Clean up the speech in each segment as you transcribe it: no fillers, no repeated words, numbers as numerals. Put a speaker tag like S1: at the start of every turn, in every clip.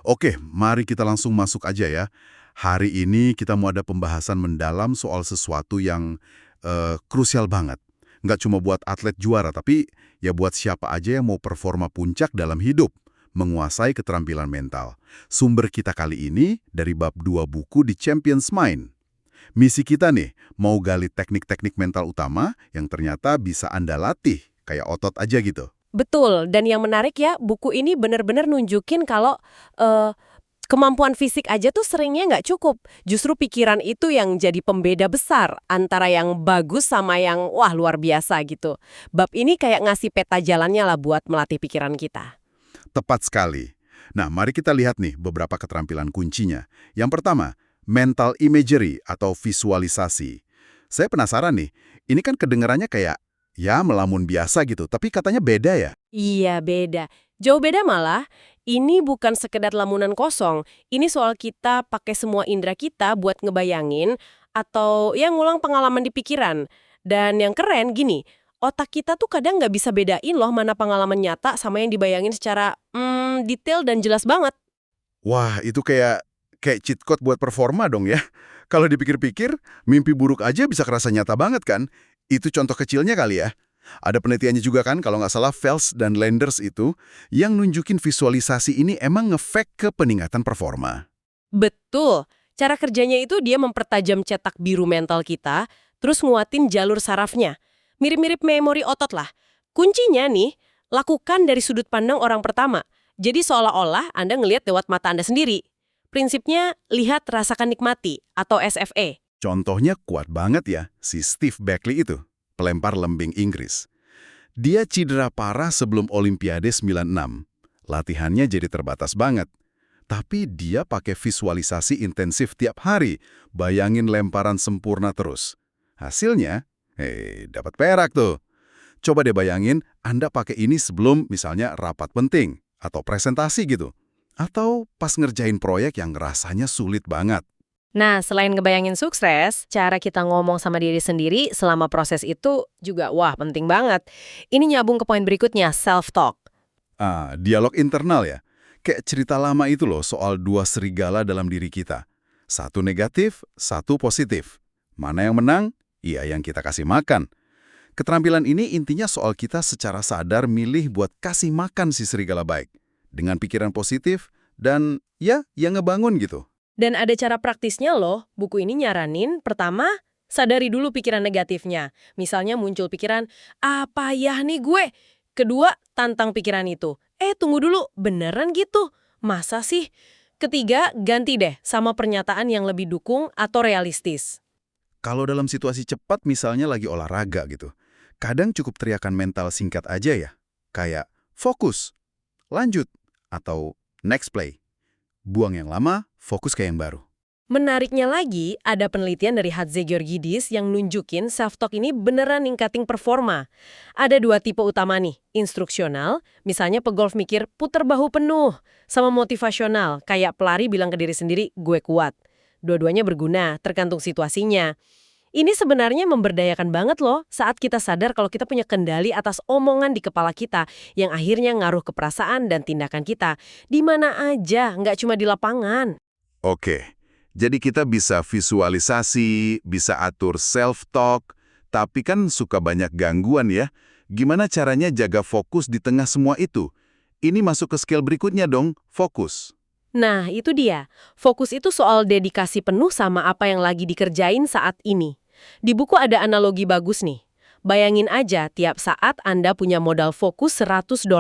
S1: Oke, mari kita langsung masuk aja ya. Hari ini kita mau ada pembahasan mendalam soal sesuatu yang krusial banget. Nggak cuma buat atlet juara, tapi ya buat siapa aja yang mau performa puncak dalam hidup, menguasai keterampilan mental. Sumber kita kali ini dari bab 2 buku di Champions Mind. Misi kita nih, mau gali teknik-teknik mental utama yang ternyata bisa Anda latih, kayak otot aja gitu.
S2: Betul, dan yang menarik ya, buku ini benar-benar nunjukin kalau eh, kemampuan fisik aja tuh seringnya nggak cukup. Justru pikiran itu yang jadi pembeda besar antara yang bagus sama yang wah luar biasa gitu. Bab ini kayak ngasih peta jalannya lah buat melatih pikiran kita.
S1: Tepat sekali. Nah, mari kita lihat nih beberapa keterampilan kuncinya. Yang pertama, mental imagery atau visualisasi. Saya penasaran nih, ini kan kedengarannya kayak, ya melamun biasa gitu, tapi katanya beda ya?
S2: Iya, beda. Jauh beda malah. Ini bukan sekedar lamunan kosong. Ini soal kita pakai semua indera kita buat ngebayangin atau ya ngulang pengalaman di pikiran. Dan yang keren gini, otak kita tuh kadang nggak bisa bedain loh mana pengalaman nyata sama yang dibayangin secara detail dan jelas banget.
S1: Wah, itu kayak cheat code buat performa dong ya. Kalau dipikir-pikir, mimpi buruk aja bisa kerasa nyata banget kan? Itu contoh kecilnya kali ya. Ada penelitiannya juga kan, kalau nggak salah Fels dan Lenders itu, yang nunjukin visualisasi ini emang ngefek ke peningkatan performa.
S2: Betul. Cara kerjanya itu dia mempertajam cetak biru mental kita, terus nguatin jalur sarafnya. Mirip-mirip memori otot lah. Kuncinya nih, lakukan dari sudut pandang orang pertama. Jadi seolah-olah Anda ngelihat lewat mata Anda sendiri. Prinsipnya, lihat, rasakan, nikmati, atau SFE.
S1: Contohnya kuat banget ya, si Steve Beckley itu, pelempar lembing Inggris. Dia cedera parah sebelum Olimpiade 96. Latihannya jadi terbatas banget. Tapi dia pakai visualisasi intensif tiap hari, bayangin lemparan sempurna terus. Hasilnya, dapat perak tuh. Coba deh bayangin, Anda pakai ini sebelum misalnya rapat penting, atau presentasi gitu. Atau pas ngerjain proyek yang rasanya sulit banget.
S2: Nah, selain ngebayangin sukses, cara kita ngomong sama diri sendiri selama proses itu juga wah penting banget. Ini nyambung ke poin berikutnya, self-talk.
S1: Dialog internal ya. Kayak cerita lama itu loh soal dua serigala dalam diri kita. Satu negatif, satu positif. Mana yang menang? Iya yang kita kasih makan. Keterampilan ini intinya soal kita secara sadar milih buat kasih makan si serigala baik. Dengan pikiran positif dan ya yang ngebangun gitu.
S2: Dan ada cara praktisnya loh. Buku ini nyaranin, pertama, sadari dulu pikiran negatifnya. Misalnya muncul pikiran, apa ya nih gue? Kedua, tantang pikiran itu. Tunggu dulu, beneran gitu? Masa sih? Ketiga, ganti deh sama pernyataan yang lebih dukung atau realistis.
S1: Kalau dalam situasi cepat misalnya lagi olahraga gitu. Kadang cukup teriakan mental singkat aja ya. Kayak fokus, lanjut, atau next play. Buang yang lama, fokus ke yang baru.
S2: Menariknya lagi, ada penelitian dari Hatzigeorgidis yang nunjukin self-talk ini beneran ningkatin performa. Ada dua tipe utama nih, instruksional, misalnya pegolf mikir puter bahu penuh, sama motivasional, kayak pelari bilang ke diri sendiri, gue kuat. Dua-duanya berguna, tergantung situasinya. Ini sebenarnya memberdayakan banget loh saat kita sadar kalau kita punya kendali atas omongan di kepala kita yang akhirnya ngaruh ke perasaan dan tindakan kita. Di mana aja, nggak cuma di lapangan.
S1: Oke, jadi kita bisa visualisasi, bisa atur self-talk, tapi kan suka banyak gangguan ya. Gimana caranya jaga fokus di tengah semua itu? Ini masuk ke skill berikutnya dong, fokus.
S2: Nah, itu dia. Fokus itu soal dedikasi penuh sama apa yang lagi dikerjain saat ini. Di buku ada analogi bagus nih. Bayangin aja tiap saat Anda punya modal fokus $100.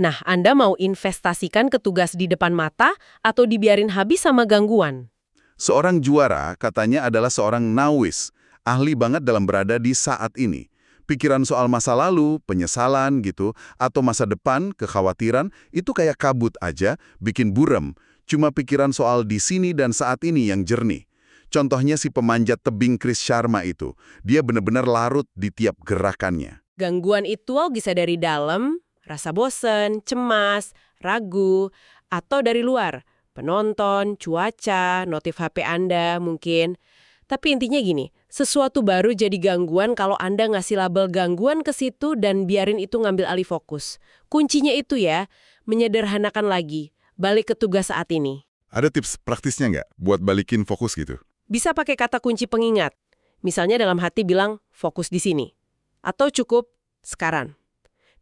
S2: Nah, Anda mau investasikan ke tugas di depan mata atau dibiarin habis sama gangguan?
S1: Seorang juara katanya adalah seorang nawis, ahli banget dalam berada di saat ini. Pikiran soal masa lalu, penyesalan gitu, atau masa depan, kekhawatiran, itu kayak kabut aja, bikin buram. Cuma pikiran soal di sini dan saat ini yang jernih. Contohnya si pemanjat tebing Chris Sharma itu. Dia benar-benar larut di tiap gerakannya.
S2: Gangguan itu bisa dari dalam, rasa bosen, cemas, ragu, atau dari luar. Penonton, cuaca, notif HP Anda mungkin. Tapi intinya gini, sesuatu baru jadi gangguan kalau Anda ngasih label gangguan ke situ dan biarin itu ngambil alih fokus. Kuncinya itu ya, menyederhanakan lagi. balik ke tugas saat ini.
S1: Ada tips praktisnya nggak buat balikin fokus gitu?
S2: Bisa pakai kata kunci pengingat. Misalnya dalam hati bilang, fokus di sini. Atau cukup, sekarang.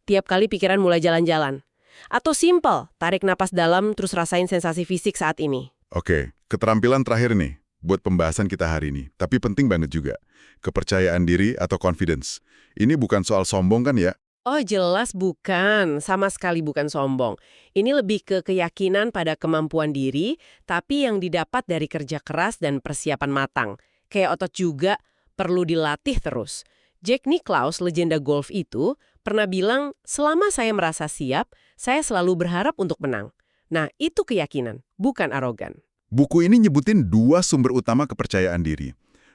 S2: Tiap kali pikiran mulai jalan-jalan. Atau simple, tarik napas dalam terus rasain sensasi fisik saat ini.
S1: Oke, keterampilan terakhir nih buat pembahasan kita hari ini. Tapi penting banget juga. Kepercayaan diri atau confidence. Ini bukan soal sombong kan ya?
S2: Oh jelas bukan, sama sekali bukan sombong. Ini lebih ke keyakinan pada kemampuan diri, tapi yang didapat dari kerja keras dan persiapan matang. Kayak otot juga perlu dilatih terus. Jack Nicklaus, legenda golf itu, pernah bilang, selama saya merasa siap, saya selalu berharap untuk menang. Nah, itu keyakinan, bukan arogan.
S1: Buku ini nyebutin 2 sumber utama kepercayaan diri.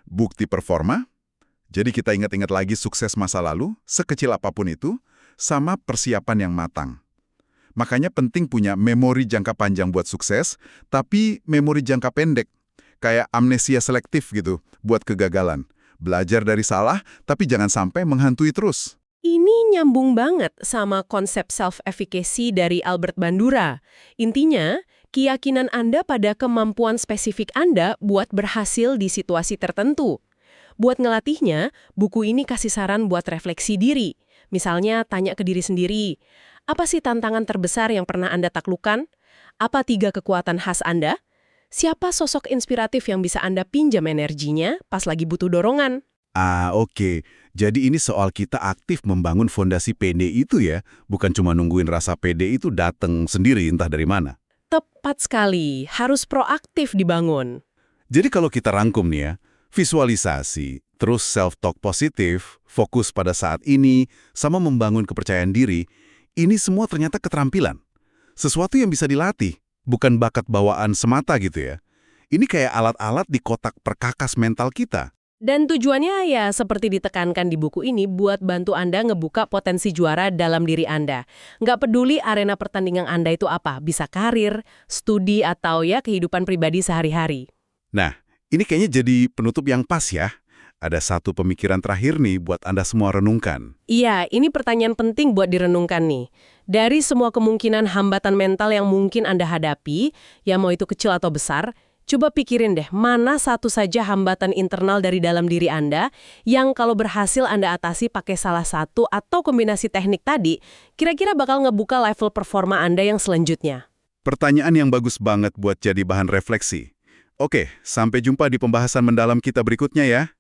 S1: Bukti performa, jadi kita ingat-ingat lagi sukses masa lalu, sekecil apapun itu, sama persiapan yang matang. Makanya penting punya memori jangka panjang buat sukses, tapi memori jangka pendek, kayak amnesia selektif gitu, buat kegagalan. Belajar dari salah, tapi jangan sampai menghantui terus.
S2: Ini nyambung banget sama konsep self-efficacy dari Albert Bandura. Intinya, keyakinan Anda pada kemampuan spesifik Anda buat berhasil di situasi tertentu. Buat ngelatihnya, buku ini kasih saran buat refleksi diri. Misalnya, tanya ke diri sendiri, apa sih tantangan terbesar yang pernah Anda taklukkan? Apa 3 kekuatan khas Anda? Siapa sosok inspiratif yang bisa Anda pinjam energinya pas lagi butuh dorongan?
S1: Oke. Jadi ini soal kita aktif membangun fondasi pede itu ya, bukan cuma nungguin rasa pede itu datang sendiri entah dari mana.
S2: Tepat sekali, harus proaktif dibangun.
S1: Jadi kalau kita rangkum nih ya, visualisasi, terus self-talk positif, fokus pada saat ini, sama membangun kepercayaan diri, ini semua ternyata keterampilan. Sesuatu yang bisa dilatih, bukan bakat bawaan semata gitu ya. Ini kayak alat-alat di kotak perkakas mental kita.
S2: Dan tujuannya ya seperti ditekankan di buku ini buat bantu Anda ngebuka potensi juara dalam diri Anda. Nggak peduli arena pertandingan Anda itu apa, bisa karir, studi, atau ya kehidupan pribadi sehari-hari.
S1: Nah, ini kayaknya jadi penutup yang pas ya. Ada satu pemikiran terakhir nih buat Anda semua renungkan.
S2: Iya, ini pertanyaan penting buat direnungkan nih. Dari semua kemungkinan hambatan mental yang mungkin Anda hadapi, ya mau itu kecil atau besar, coba pikirin deh, mana satu saja hambatan internal dari dalam diri Anda yang kalau berhasil Anda atasi pakai salah satu atau kombinasi teknik tadi, kira-kira bakal ngebuka level performa Anda yang selanjutnya.
S1: Pertanyaan yang bagus banget buat jadi bahan refleksi. Oke, sampai jumpa di pembahasan mendalam kita berikutnya ya.